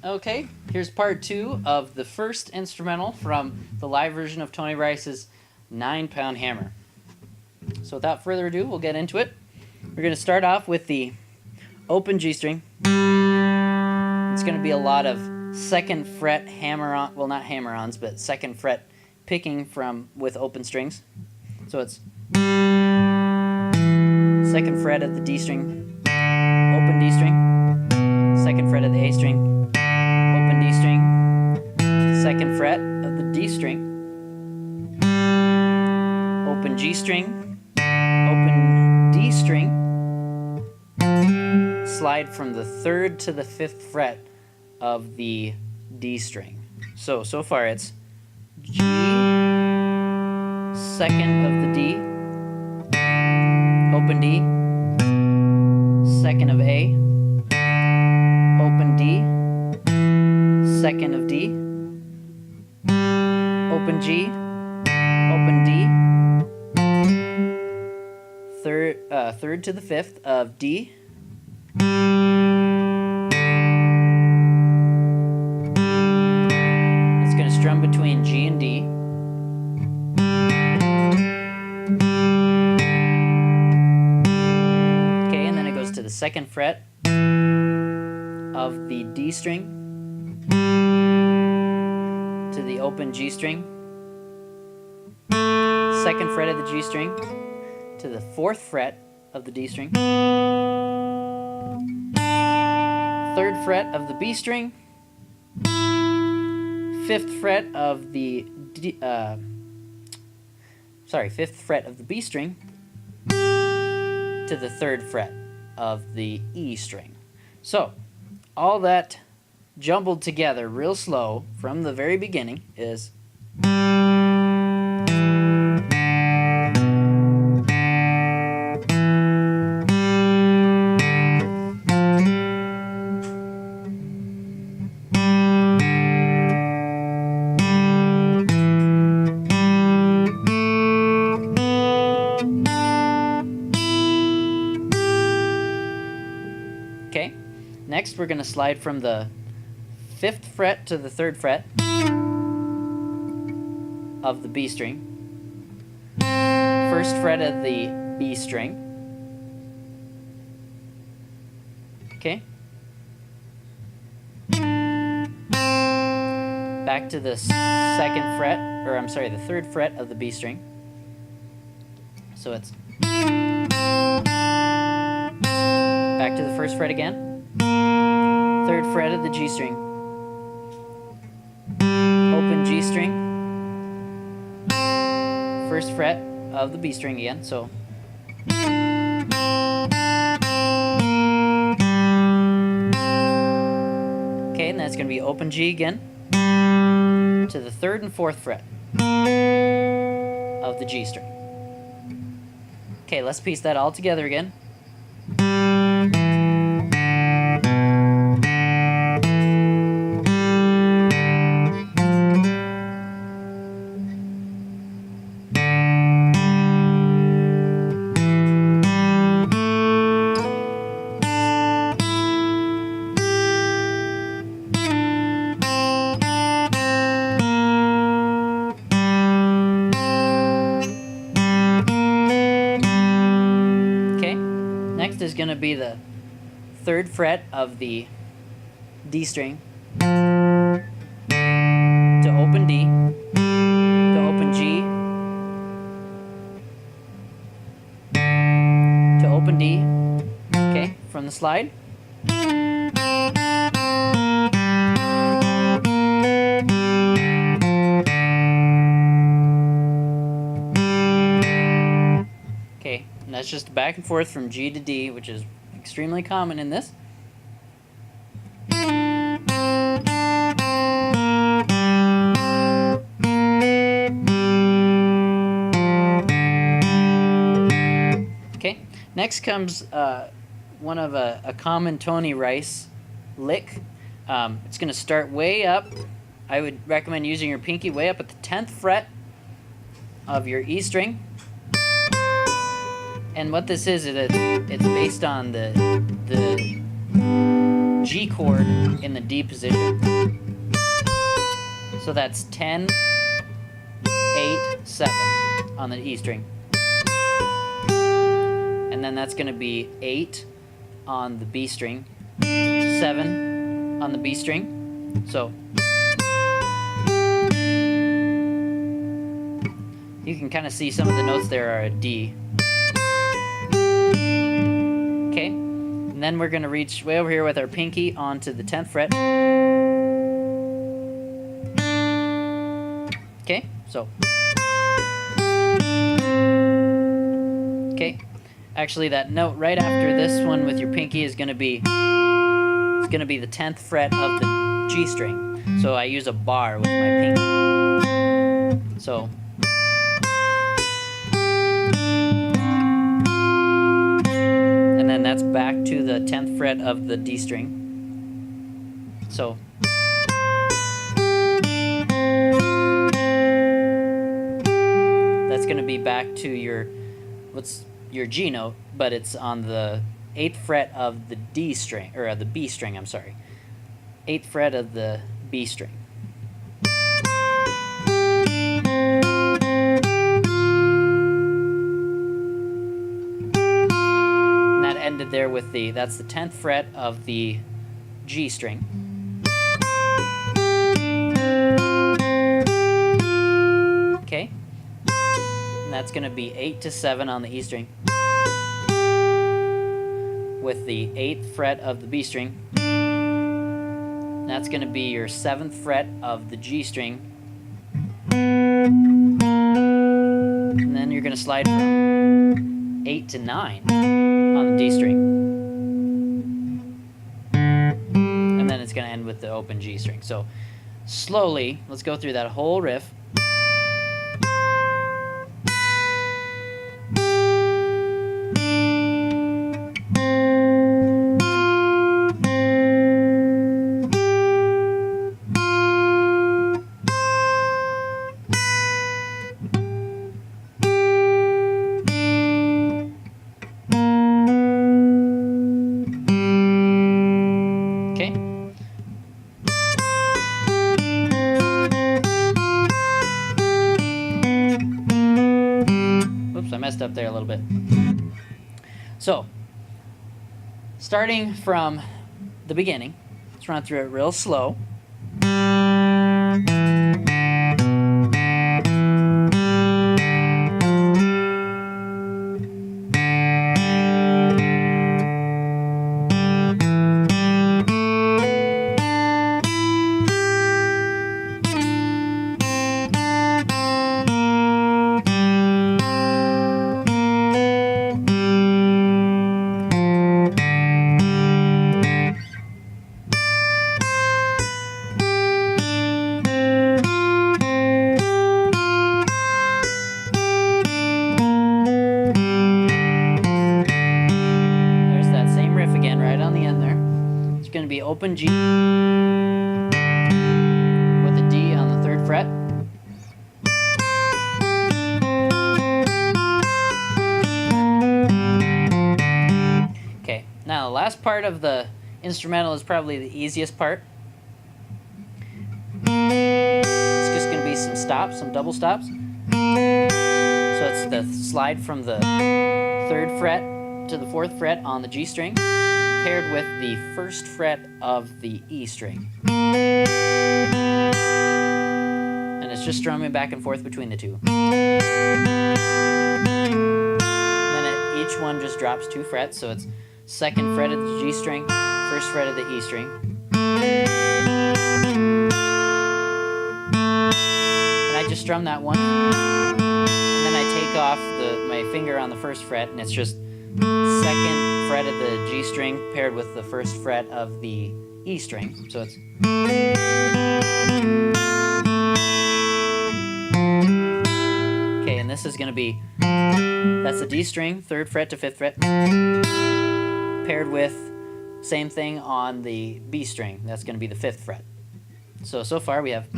Okay, here's part 2 of the first instrumental from the live version of Tony Rice's 9 Pound Hammer. So without further ado, we'll get into it. We're going to start off with the open G string. It's going to be a lot of 2nd fret hammer-on, well, not hammer-ons, but 2nd fret picking from with open strings. So it's 2nd fret of the D string, open D string, 2nd fret of the A string, open D string, 2nd fret of the D string, open G string, open D string, slide from the 3rd to the 5th fret of the D string. So far it's G, 2nd of the D, open D, 2nd of A, open D, 2nd of D, open G, open D, 3rd to the 5th of D, it's going to strum between G and D, okay, and then it goes to the 2nd fret of the D string, to the open G string, 2nd fret of the G string, to the 4th fret of the D string, 3rd fret of the B string, 5th fret of the 5th fret of the B string, to the 3rd fret of the E string. So all that jumbled together real slow from the very beginning is okay. Next, we're going to slide from the 5th fret to the 3rd fret of the B string, 1st fret of the B string, okay, back to the 2nd fret, or I'm sorry, the 3rd fret of the B string, so it's back to the 1st fret again, 3rd fret of the G string, open G string, 1st fret of the B string again, so okay, and that's going to be open G again to the 3rd and 4th fret of the G string. Okay, let's piece that all together again. Next is going to be the 3rd fret of the D string to open D, to open G, to open D, okay, from the slide. Okay, and that's just back and forth from G to D, which is extremely common in this. Okay, next comes one of a common Tony Rice lick. It's going to start way up. I would recommend using your pinky way up at the 10th fret of your E string. And what this is it's based on the G chord in the D position. So that's 10, 8, 7 on the E string. And then that's going to be 8 on the B string, 7 on the B string. So you can kind of see some of the notes there are a D. Okay, and then we're going to reach way over here with our pinky onto the 10th fret. Okay, so. Okay, actually that note right after this one with your pinky is going to be, it's going to be the 10th fret of the G string. So I use a bar with my pinky. So. And then that's back to the 10th fret of the D string. So. That's going to be back to your, what's your G note, but it's on the 8th fret of the D string, or the B string, I'm sorry. 8th fret of the B string. And that ended there with the, that's the 10th fret of the G string. Okay. And that's going to be 8 to 7 on the E string, with the 8th fret of the B string. And that's going to be your 7th fret of the G string. And then you're going to slide from 8 to 9 on the D string. And then it's going to end with the open G string. So slowly, let's go through that whole riff. I messed up there a little bit. So, starting from the beginning, let's run through it real slow. Going to be open G with a D on the 3rd fret. Okay, now the last part of the instrumental is probably the easiest part. It's just going to be some stops, some double stops. So it's the slide from the 3rd fret to the 4th fret on the G string, paired with the 1st fret of the E string. And it's just strumming back and forth between the two. And then each one just drops 2 frets, so it's 2nd fret of the G string, 1st fret of the E string. And I just strum that once, and then I take off my finger on the 1st fret, and it's just 2nd fret of the G string paired with the 1st fret of the E string. So it's. Okay, and this is going to be, that's the D string, 3rd fret to 5th fret, paired with same thing on the B string. That's going to be the 5th fret. So far we have.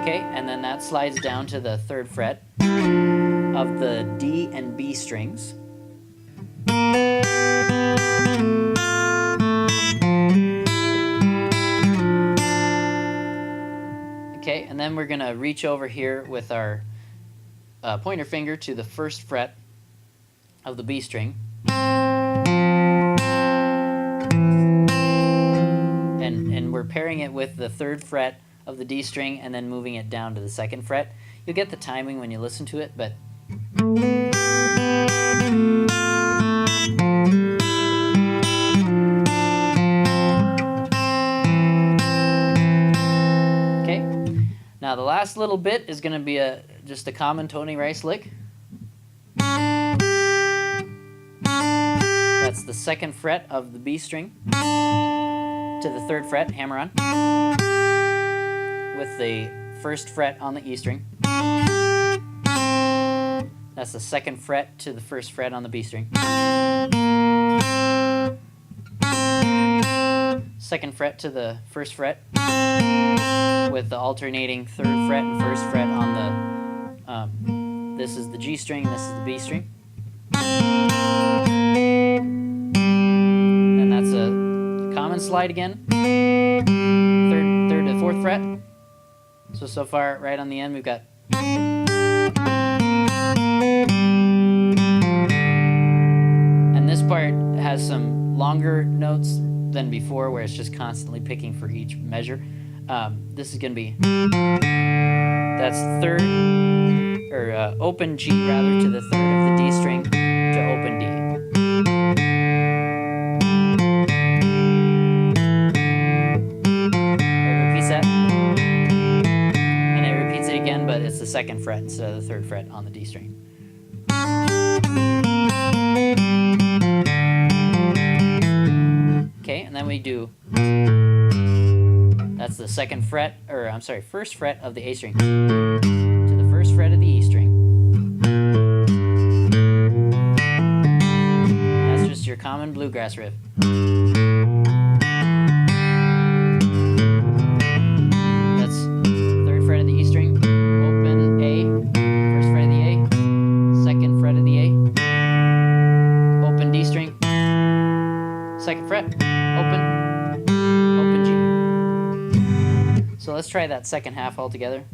Okay, and then that slides down to the 3rd fret. of the D and B strings. Okay, and then we're going to reach over here with our pointer finger to the first fret of the B string. And we're pairing it with the third fret of the D string and then moving it down to the second fret. You'll get the timing when you listen to it, but okay. Now the last little bit is going to be just a common Tony Rice lick. That's the second fret of the B string to the third fret, hammer on, with the first fret on the E string. That's the second fret to the first fret on the B string. Second fret to the first fret with the alternating third fret and first fret on the, this is the G string, this is the B string. And that's a common slide again, third to fourth fret. So far, right on the end, we've got. And this part has some longer notes than before, where it's just constantly picking for each measure. This is going to be, that's third, or open G rather, to the third of the D string to open D. But it's the second fret instead of the third fret on the D string. Okay, and then we do, that's the second fret, or I'm sorry, first fret of the A string to the first fret of the E string. That's just your common bluegrass riff. Second fret, open G. So let's try that second half all together.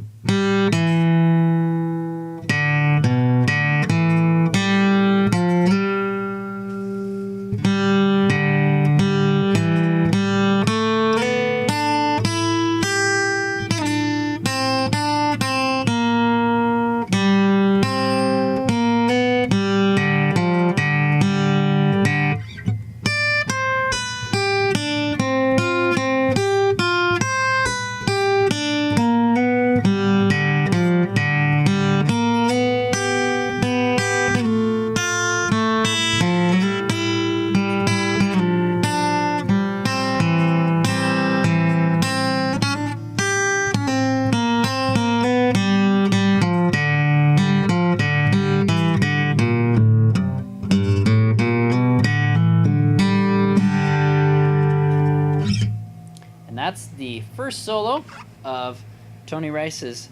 That's the first solo of Tony Rice's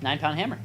9 Pound Hammer.